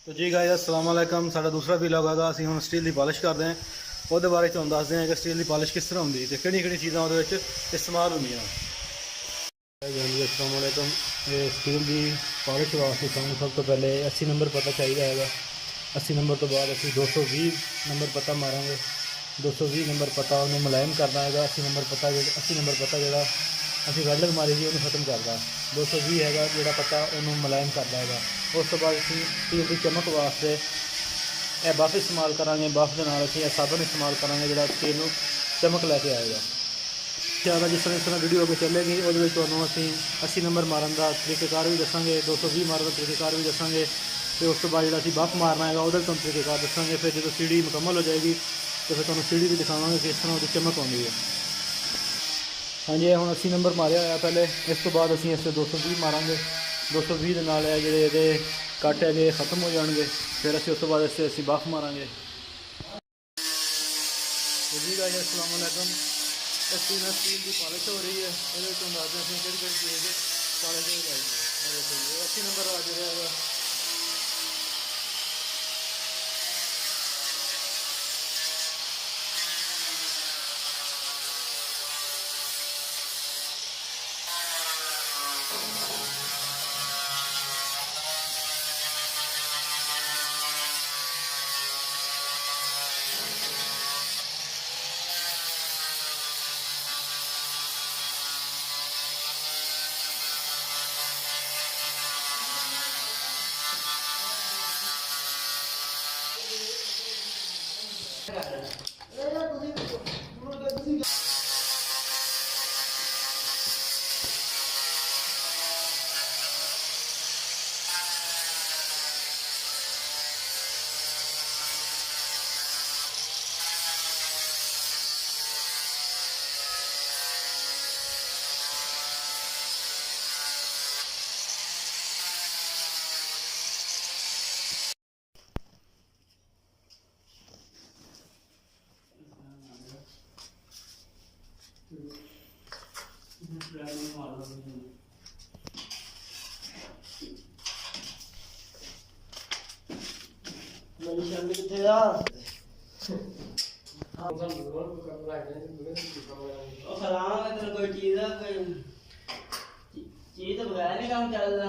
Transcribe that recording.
तो जी गाइस अस्सलाम वालेकुम। साडा दूसरा व्लॉग है। ਅਸੀਂ ਹੁਣ स्टील की पॉलिश करते हैं। ਉਹਦੇ ਬਾਰੇ ਤੁਹਾਨੂੰ ਦੱਸਦੇ ਹਾਂ ਕਿ स्टील की पॉलिश किस तरह ਹੁੰਦੀ ਤੇ ਕਿਹੜੀ-ਕਿਹੜੀ ਚੀਜ਼ਾਂ ਉਹਦੇ ਵਿੱਚ ਇਸਤੇਮਾਲ ਹੁੰਦੀਆਂ। जी अस्सलाम वालेकुम। स्टील की पॉलिश वास्ते ਸਾਨੂੰ सब तो पहले 80 नंबर पता चाहिए हैगा। 80 नंबर तो बाद ਅਸੀਂ 220 नंबर पता मारांगे। 220 नंबर पता ਉਹਨੂੰ ਮੁਲਾਇਮ ਕਰਨਾ ਹੈਗਾ। 80 नंबर पता ਜਿਹੜਾ ਅਸੀਂ ਵੈਲਡਿੰਗ ਮਾਰੀ ਸੀ ਉਹਨੂੰ ਖਤਮ ਕਰਦਾ। 220 ਹੈਗਾ ਜਿਹੜਾ ਪਤਾ ਉਹਨੂੰ ਮੁਲਾਇਮ ਕਰਦਾ ਹੈਗਾ। ਉਸ ਤੋਂ ਬਾਅਦ ਅਸੀਂ ਸਟੀਲ ਦੀ ਚਮਕ ਵਾਸਤੇ ਇਹ ਬਫ ਇਸਤੇਮਾਲ ਕਰਾਂਗੇ। ਬਫ ਦੇ ਨਾਲ ਅਸੀਂ ਇਹ ਸਾਬਣ ਇਸਤੇਮਾਲ ਕਰਾਂਗੇ ਜਿਹੜਾ ਸਟੀਲ ਨੂੰ ਚਮਕ ਲੈ ਕੇ ਆਏਗਾ। ਜ਼ਿਆਦਾ ਜਿਸ ਤਰ੍ਹਾਂ ਵੀਡੀਓ ਅੱਗੇ ਚੱਲੇਗੀ ਉਹਦੇ ਵਿੱਚ ਤੁਹਾਨੂੰ ਅਸੀਂ 80 ਨੰਬਰ ਮਾਰਨ ਦਾ ਤਰੀਕੇਕਾਰ ਵੀ ਦੱਸਾਂਗੇ, 220 ਮਾਰਨ ਦਾ ਤਰੀਕੇਕਾਰ ਵੀ ਦੱਸਾਂਗੇ ਤੇ ਉਸ ਤੋਂ ਬਾਅਦ ਜਿਹੜਾ ਅਸੀਂ ਬਫ ਮਾਰਨਾ ਹੈਗਾ ਉਹਦਾ ਤੁਹਾਨੂੰ ਤਰੀਕੇਕਾਰ ਦੱਸਾਂਗੇ। ਫਿਰ ਜਦੋਂ ਸੀੜੀ ਮੁਕੰਮਲ ਹੋ ਜਾਏਗੀ तो फिर तुहानूं सीढ़ी भी दिखावांगे कि इस तरह उसकी चमक आउंदी है। हाँ जी हुण 80 नंबर मारिया होया पहले। इस तो बाद असीं इस 220 मारांगे। 220 दे नाल जिहड़े इहदे कट हैगे खत्म हो जाणगे। फिर असीं उस तो बाद इस असीं बफ मारांगे। जी गाइस अस्सलाम वालेकुम। स्टील की पॉलिश हो रही है। इहदे विच अंदाज़ा असीं किहड़ी चीज़ पॉलिश लगाई है। 80 नंबर आ जिहड़ा हैगा मेरी शर्ट किथे आ ओ फलाना इधर कोई चीज है कोई चीज तो बगैर नहीं काम चलदा।